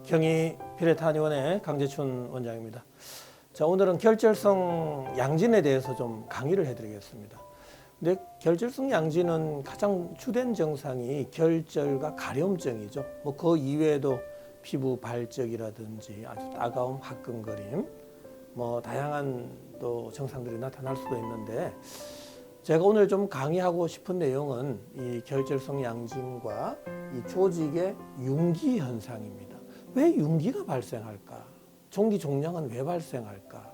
경희 비례탄의원의 강재춘 원장입니다. 자, 오늘은 결절성 양진에 대해서 좀 강의를 해드리겠습니다. 근데 결절성 양진은 가장 주된 증상이 결절과 가려움증이죠. 뭐 그 이외에도 피부 발적이라든지 아주 따가움, 화끈거림, 뭐 다양한 또 증상들이 나타날 수도 있는데, 제가 오늘 좀 강의하고 싶은 내용은 이 결절성 양진과 이 조직의 융기 현상입니다. 왜 융기가 발생할까? 종기 종양은 왜 발생할까?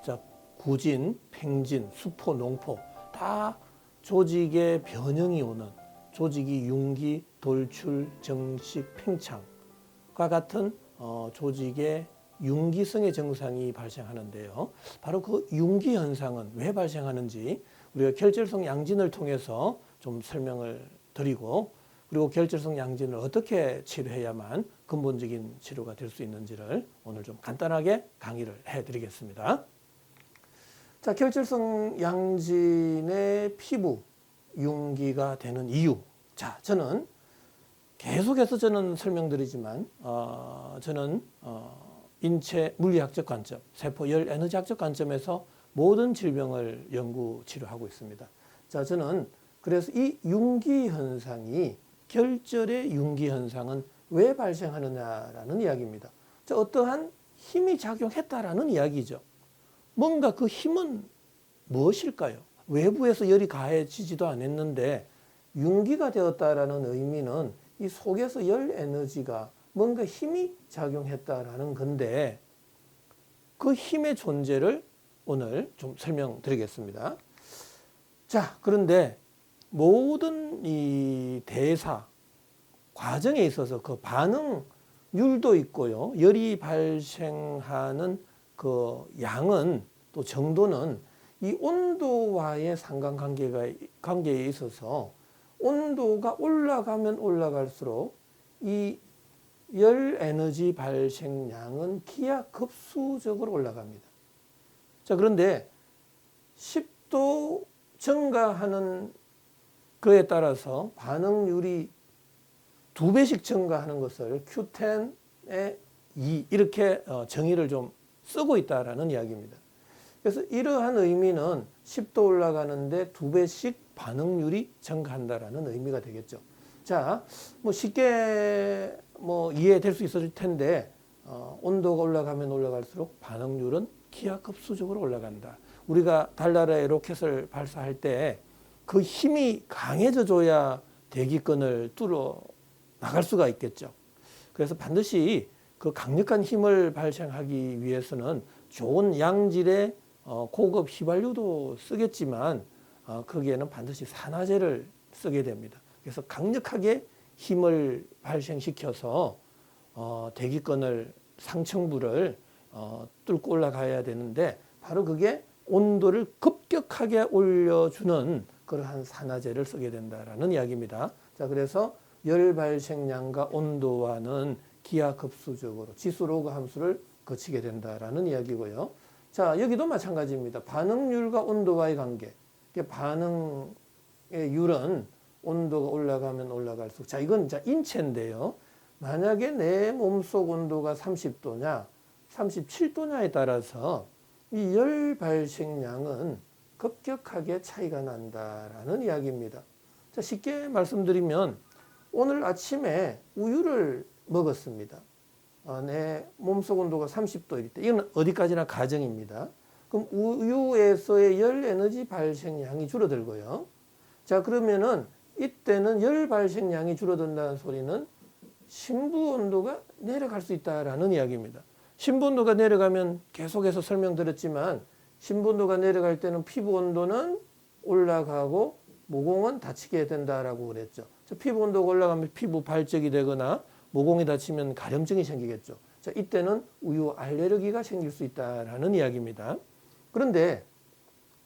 자, 구진, 팽진, 수포, 농포 다 조직의 변형이 오는, 조직이 융기, 돌출, 정식, 팽창과 같은 조직의 융기성의 증상이 발생하는데요. 바로 그 융기 현상은 왜 발생하는지 우리가 결절성 양진을 통해서 좀 설명을 드리고, 그리고 결절성 양진을 어떻게 치료해야만 근본적인 치료가 될 수 있는지를 오늘 좀 간단하게 강의를 해드리겠습니다. 자, 결절성 양진의 피부 융기가 되는 이유. 자, 저는 계속해서 설명드리지만 저는 인체 물리학적 관점, 세포 열 에너지학적 관점에서 모든 질병을 연구 치료하고 있습니다. 자, 저는 그래서 이 융기 현상이, 결절의 융기 현상은 왜 발생하느냐라는 이야기입니다. 자, 어떠한 힘이 작용했다라는 이야기죠. 뭔가 그 힘은 무엇일까요? 외부에서 열이 가해지지도 않았는데 융기가 되었다라는 의미는 이 속에서 열 에너지가 뭔가 힘이 작용했다라는 건데, 그 힘의 존재를 오늘 좀 설명드리겠습니다. 자, 그런데 모든 이 대사 과정에 있어서 그 반응률도 있고요, 열이 발생하는 그 양은, 또 정도는 이 온도와의 상관관계에 있어서 온도가 올라가면 올라갈수록 이 열 에너지 발생량은 기하급수적으로 올라갑니다. 자, 그런데 10도 증가하는 그에 따라서 반응률이 2배씩 증가하는 것을 Q10의 2 이렇게 정의를 좀 쓰고 있다라는 이야기입니다. 그래서 이러한 의미는 10도 올라가는데 2배씩 반응률이 증가한다라는 의미가 되겠죠. 자, 뭐 쉽게 이해될 수 있을 텐데, 온도가 올라가면 올라갈수록 반응률은 기하급수적으로 올라간다. 우리가 달나라에 로켓을 발사할 때 그 힘이 강해져 줘야 대기권을 뚫어 나갈 수가 있겠죠. 그래서 반드시 그 강력한 힘을 발생하기 위해서는 좋은 양질의 고급 휘발유도 쓰겠지만 거기에는 반드시 산화제를 쓰게 됩니다. 그래서 강력하게 힘을 발생시켜서 대기권을, 상층부를 뚫고 올라가야 되는데, 바로 그게 온도를 급격하게 올려주는 그러한 산화제를 쓰게 된다라는 이야기입니다. 자, 그래서 열 발생량과 온도와는 기하급수적으로 지수로그 함수를 거치게 된다라는 이야기고요. 자, 여기도 마찬가지입니다. 반응률과 온도와의 관계. 반응의 율은 온도가 올라가면 올라갈수록, 자, 이건 인체인데요. 만약에 내 몸속 온도가 30도냐, 37도냐에 따라서 이 열 발생량은 급격하게 차이가 난다라는 이야기입니다. 자, 쉽게 말씀드리면 오늘 아침에 우유를 먹었습니다. 내 몸속 온도가 30도일 때, 이건 어디까지나 가정입니다. 그럼 우유에서의 열 에너지 발생량이 줄어들고요. 자, 그러면은 이때는 열 발생량이 줄어든다는 소리는 심부 온도가 내려갈 수 있다라는 이야기입니다. 심부 온도가 내려가면, 계속해서 설명드렸지만 심부 온도가 내려갈 때는 피부 온도는 올라가고 모공은 다치게 된다라고 그랬죠. 피부 온도가 올라가면 피부 발적이 되거나 모공이 다치면 가려움증이 생기겠죠. 자, 이때는 우유 알레르기가 생길 수 있다라는 이야기입니다. 그런데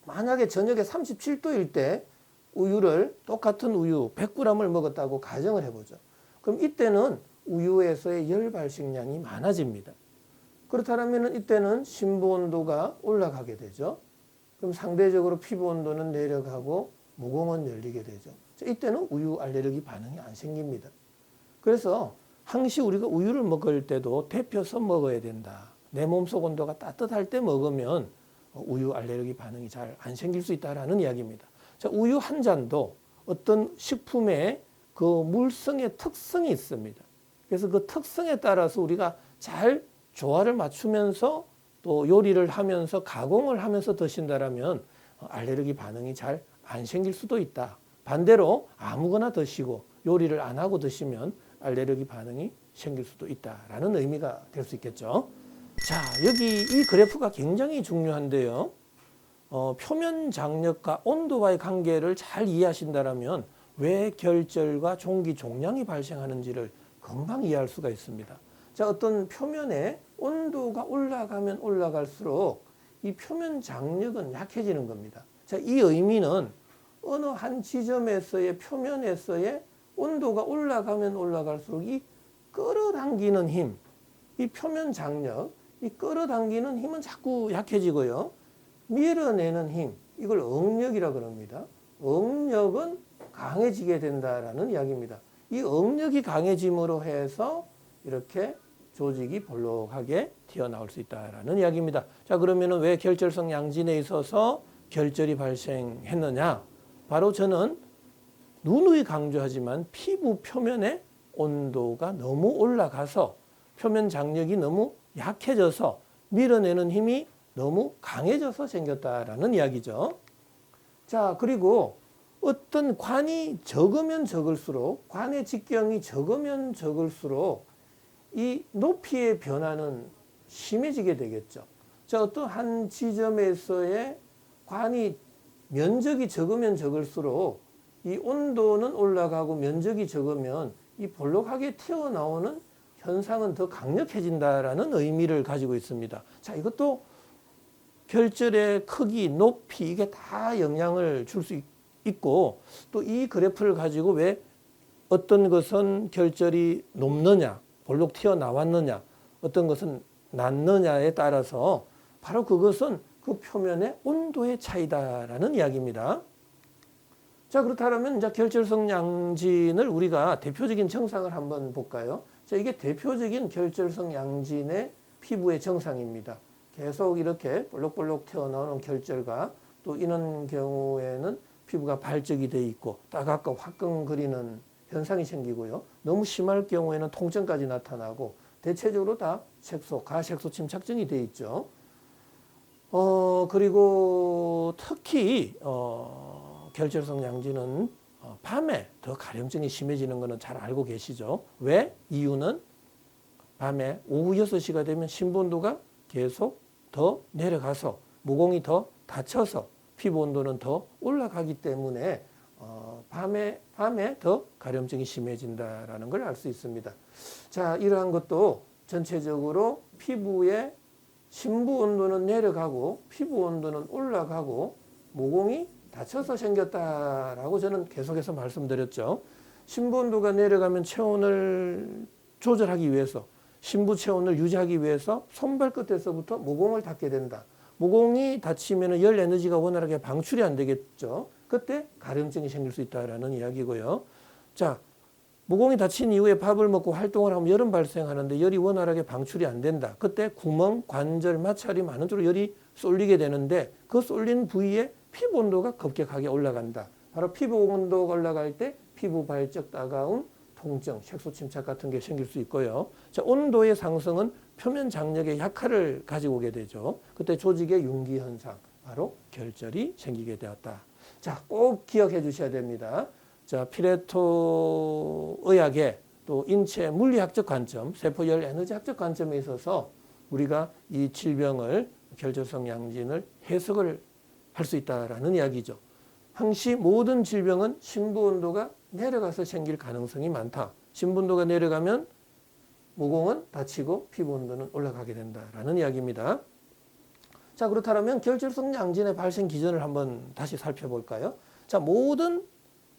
만약에 저녁에 37도일 때 우유를, 똑같은 우유 100g을 먹었다고 가정을 해보죠. 그럼 이때는 우유에서의 열 발생량이 많아집니다. 그렇다면 이때는 심부 온도가 올라가게 되죠. 그럼 상대적으로 피부 온도는 내려가고 모공은 열리게 되죠. 이때는 우유 알레르기 반응이 안 생깁니다. 그래서 항시 우리가 우유를 먹을 때도 데펴서 먹어야 된다. 내 몸속 온도가 따뜻할 때 먹으면 우유 알레르기 반응이 잘 안 생길 수 있다라는 이야기입니다. 자, 우유 한 잔도 어떤 식품의 그 물성의 특성이 있습니다. 그래서 그 특성에 따라서 우리가 잘 조화를 맞추면서 또 요리를 하면서 가공을 하면서 드신다라면 알레르기 반응이 잘 안 생길 수도 있다. 반대로 아무거나 드시고 요리를 안 하고 드시면 알레르기 반응이 생길 수도 있다라는 의미가 될 수 있겠죠. 자, 여기 이 그래프가 굉장히 중요한데요. 표면 장력과 온도와의 관계를 잘 이해하신다면 왜 결절과 종기 종양이 발생하는지를 금방 이해할 수가 있습니다. 자, 어떤 표면에 온도가 올라가면 올라갈수록 이 표면 장력은 약해지는 겁니다. 자, 이 의미는 어느 한 지점에서의 표면에서의 온도가 올라가면 올라갈수록 이 끌어당기는 힘, 이 표면 장력, 이 끌어당기는 힘은 자꾸 약해지고요. 밀어내는 힘, 이걸 응력이라 그럽니다. 응력은 강해지게 된다라는 이야기입니다. 이 응력이 강해짐으로 해서 이렇게 조직이 볼록하게 튀어나올 수 있다라는 이야기입니다. 자, 그러면은 왜 결절성 양진에 있어서 결절이 발생했느냐? 바로 저는 누누이 강조하지만 피부 표면의 온도가 너무 올라가서 표면 장력이 너무 약해져서 밀어내는 힘이 너무 강해져서 생겼다라는 이야기죠. 자, 그리고 어떤 관이 적으면 적을수록, 관의 직경이 적으면 적을수록 이 높이의 변화는 심해지게 되겠죠. 자, 어떤 한 지점에서의 관이 면적이 적으면 적을수록 이 온도는 올라가고 면적이 적으면 이 볼록하게 튀어나오는 현상은 더 강력해진다라는 의미를 가지고 있습니다. 자, 이것도 결절의 크기, 높이 이게 다 영향을 줄 수 있고 또 이 그래프를 가지고 왜 어떤 것은 결절이 높느냐, 볼록 튀어나왔느냐, 어떤 것은 낮느냐에 따라서 바로 그것은 그 표면의 온도의 차이다라는 이야기입니다. 자, 그렇다면 이제 결절성 양진을 우리가 대표적인 증상을 한번 볼까요? 자, 이게 대표적인 결절성 양진의 피부의 증상입니다. 계속 이렇게 볼록볼록 튀어나오는 결절과 또 이런 경우에는 피부가 발적이 돼 있고 따갑고 화끈거리는 현상이 생기고요. 너무 심할 경우에는 통증까지 나타나고 대체적으로 다 색소, 가색소 침착증이 돼 있죠. 그리고 특히 결절성 양진은 밤에 더 가려움증이 심해지는 것은 잘 알고 계시죠. 왜? 이유는 밤에 오후 6시가 되면 신부온도가 계속 더 내려가서 모공이 더 닫혀서 피부 온도는 더 올라가기 때문에 밤에 더 가려움증이 심해진다라는 걸 알 수 있습니다. 자, 이러한 것도 전체적으로 피부의 심부 온도는 내려가고 피부 온도는 올라가고 모공이 닫혀서 생겼다라고 저는 계속해서 말씀드렸죠. 심부 온도가 내려가면 체온을 조절하기 위해서 심부 체온을 유지하기 위해서 손발 끝에서부터 모공을 닫게 된다. 모공이 닫히면 열 에너지가 원활하게 방출이 안 되겠죠. 그때 가려움증이 생길 수 있다라는 이야기고요. 자, 모공이 닫힌 이후에 밥을 먹고 활동을 하면 열은 발생하는데 열이 원활하게 방출이 안 된다. 그때 구멍, 관절, 마찰이 많은 쪽으로 열이 쏠리게 되는데 그 쏠린 부위에 피부 온도가 급격하게 올라간다. 바로 피부 온도가 올라갈 때 피부 발적, 따가움, 통증, 색소 침착 같은 게 생길 수 있고요. 자, 온도의 상승은 표면 장력의 약화를 가지고 오게 되죠. 그때 조직의 융기 현상, 바로 결절이 생기게 되었다. 자, 꼭 기억해 주셔야 됩니다. 자, 피레토 의학의 또 인체 물리학적 관점, 세포열 에너지학적 관점에 있어서 우리가 이 질병을 결절성 양진을 해석을 할 수 있다라는 이야기죠. 항시 모든 질병은 심부 온도가 내려가서 생길 가능성이 많다. 심부 온도가 내려가면 모공은 닫히고 피부 온도는 올라가게 된다라는 이야기입니다. 자, 그렇다면 결절성 양진의 발생 기전을 한번 다시 살펴볼까요? 자, 모든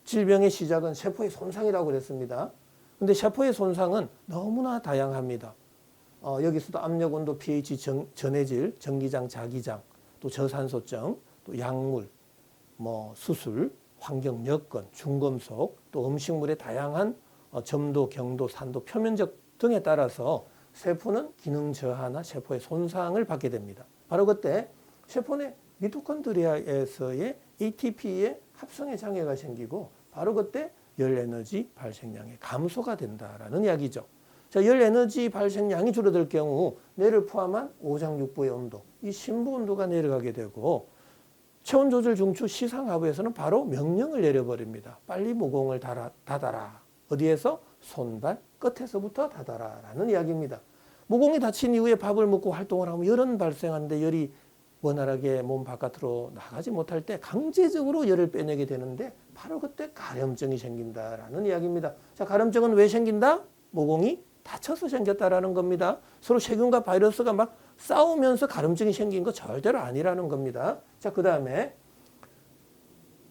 질병의 시작은 세포의 손상이라고 그랬습니다. 근데 세포의 손상은 너무나 다양합니다. 여기서도 압력, 온도, pH, 전해질, 전기장, 자기장, 또 저산소증, 또 약물, 수술, 환경 여건, 중금속, 또 음식물의 다양한 점도, 경도, 산도, 표면적 등에 따라서 세포는 기능 저하나 세포의 손상을 받게 됩니다. 바로 그때 세포 내 미토콘드리아에서의 ATP의 합성의 장애가 생기고 바로 그때 열 에너지 발생량의 감소가 된다라는 이야기죠. 자, 열 에너지 발생량이 줄어들 경우 뇌를 포함한 오장육부의 온도, 이 심부 온도가 내려가게 되고 체온 조절 중추 시상하부에서는 바로 명령을 내려버립니다. 빨리 모공을 닫아라. 어디에서? 손발 끝에서부터 닫아라라는 이야기입니다. 모공이 닫힌 이후에 밥을 먹고 활동을 하면 열은 발생하는데 열이 원활하게 몸 바깥으로 나가지 못할 때 강제적으로 열을 빼내게 되는데 바로 그때 가려움증이 생긴다라는 이야기입니다. 자, 가려움증은 왜 생긴다? 모공이 닫혀서 생겼다라는 겁니다. 서로 세균과 바이러스가 막 싸우면서 가려움증이 생긴 거 절대로 아니라는 겁니다. 자, 그 다음에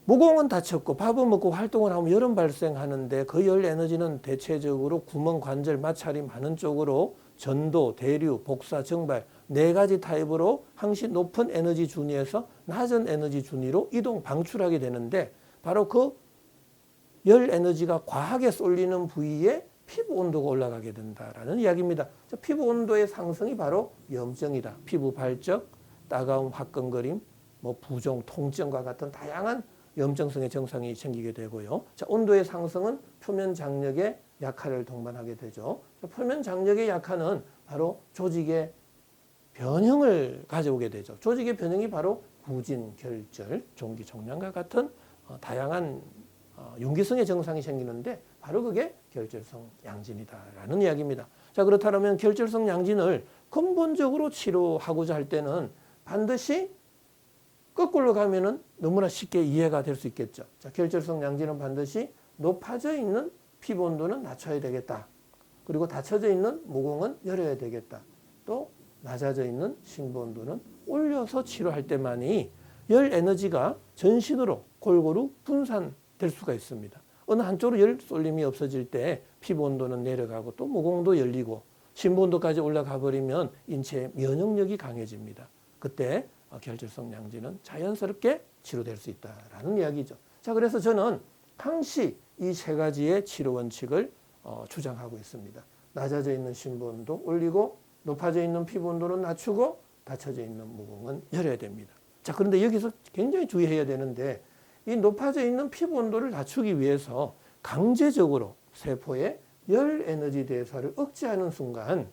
모공은 닫혔고 밥을 먹고 활동을 하면 열은 발생하는데 그 열 에너지는 대체적으로 구멍, 관절, 마찰이 많은 쪽으로 전도, 대류, 복사, 증발 네 가지 타입으로 항시 높은 에너지 준위에서 낮은 에너지 준위로 이동, 방출하게 되는데 바로 그 열 에너지가 과하게 쏠리는 부위에 피부 온도가 올라가게 된다라는 이야기입니다. 피부 온도의 상승이 바로 염증이다. 피부 발적, 따가움, 화끈거림, 부종, 통증과 같은 다양한 염증성의 증상이 생기게 되고요. 자, 온도의 상승은 표면 장력의 약화를 동반하게 되죠. 표면 장력의 약화는 바로 조직의 변형을 가져오게 되죠. 조직의 변형이 바로 구진, 결절, 종기, 종양과 같은 다양한 용기성의 증상이 생기는데 바로 그게 결절성 양진이다라는 이야기입니다. 자, 그렇다면 결절성 양진을 근본적으로 치료하고자 할 때는 반드시 거꾸로 가면은 너무나 쉽게 이해가 될 수 있겠죠. 자, 결절성 양진은 반드시 높아져 있는 피부 온도는 낮춰야 되겠다. 그리고 닫혀져 있는 모공은 열어야 되겠다. 또 낮아져 있는 심부 온도는 올려서 치료할 때만이 열 에너지가 전신으로 골고루 분산될 수가 있습니다. 어느 한쪽으로 열 쏠림이 없어질 때 피부 온도는 내려가고 또 모공도 열리고 심부 온도까지 올라가 버리면 인체의 면역력이 강해집니다. 그때 결절성 양진은 자연스럽게 치료될 수 있다라는 이야기죠. 자, 그래서 저는 항시 이 세 가지의 치료 원칙을 주장하고 있습니다. 낮아져 있는 심부 온도 올리고 높아져 있는 피부 온도는 낮추고 닫혀져 있는 모공은 열어야 됩니다. 자, 그런데 여기서 굉장히 주의해야 되는데 이 높아져 있는 피부 온도를 낮추기 위해서 강제적으로 세포의 열 에너지 대사를 억제하는 순간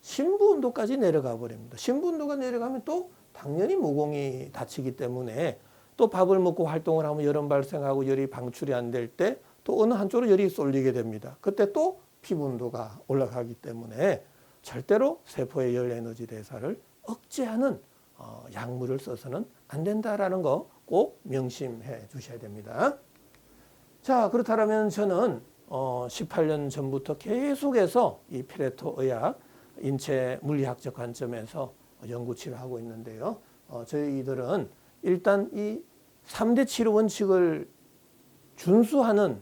심부 온도까지 내려가 버립니다. 심부 온도가 내려가면 또 당연히 모공이 닫히기 때문에 또 밥을 먹고 활동을 하면 열은 발생하고 열이 방출이 안 될 때 또 어느 한쪽으로 열이 쏠리게 됩니다. 그때 또 피부 온도가 올라가기 때문에 절대로 세포의 열 에너지 대사를 억제하는 약물을 써서는 안 된다라는 거 꼭 명심해 주셔야 됩니다. 자, 그렇다면 저는 18년 전부터 계속해서 이 피레토 의학, 인체 물리학적 관점에서 연구 치료하고 있는데요. 저희들은 일단 이 3대 치료 원칙을 준수하면서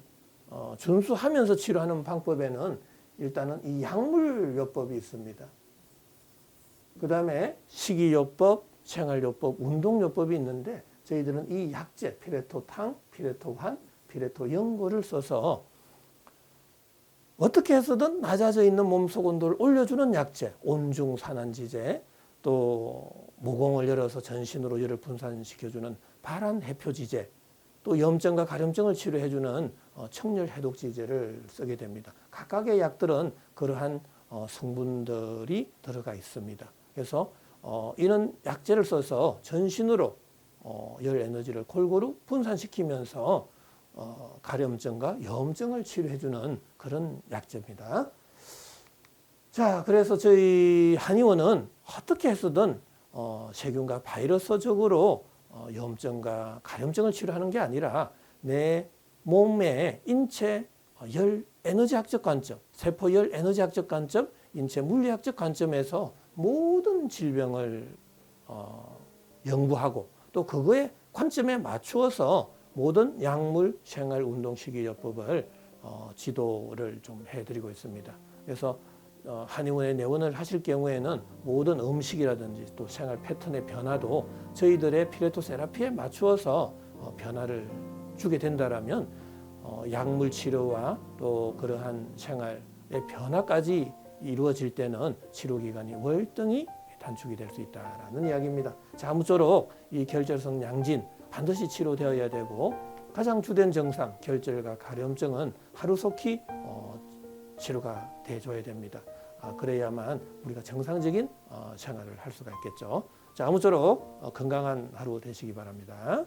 치료하는 방법에는 일단은 이 약물요법이 있습니다. 그 다음에 식이요법, 생활요법, 운동요법이 있는데 저희들은 이 약제, 피레토탕, 피레토환, 피레토연고를 써서 어떻게 해서든 낮아져 있는 몸속 온도를 올려주는 약제, 온중산안지제, 또 모공을 열어서 전신으로 열을 분산시켜주는 발안해표지제, 또 염증과 가려움증을 치료해주는 청열해독지제를 쓰게 됩니다. 각각의 약들은 그러한 성분들이 들어가 있습니다. 그래서 이런 약제를 써서 전신으로 열 에너지를 골고루 분산시키면서 가려움증과 염증을 치료해주는 그런 약제입니다. 자, 그래서 저희 한의원은 어떻게 해서든 세균과 바이러스적으로 염증과 가려움증을 치료하는 게 아니라 내 몸의 인체 열 에너지학적 관점, 세포 열 에너지학적 관점, 인체 물리학적 관점에서 모든 질병을 연구하고 또 그거의 관점에 맞추어서 모든 약물, 생활, 운동, 식이요법을 지도를 좀 해드리고 있습니다. 그래서 한의원에 내원을 하실 경우에는 모든 음식이라든지 또 생활 패턴의 변화도 저희들의 피레토 세라피에 맞추어서 변화를 주게 된다라면 약물 치료와 또 그러한 생활의 변화까지 이루어질 때는 치료 기간이 월등히 단축이 될 수 있다라는 이야기입니다. 자, 아무쪼록 이 결절성 양진 반드시 치료되어야 되고 가장 주된 증상 결절과 가려움증은 하루속히 치료가 돼줘야 됩니다. 그래야만 우리가 정상적인 생활을 할 수가 있겠죠. 자, 아무쪼록 건강한 하루 되시기 바랍니다.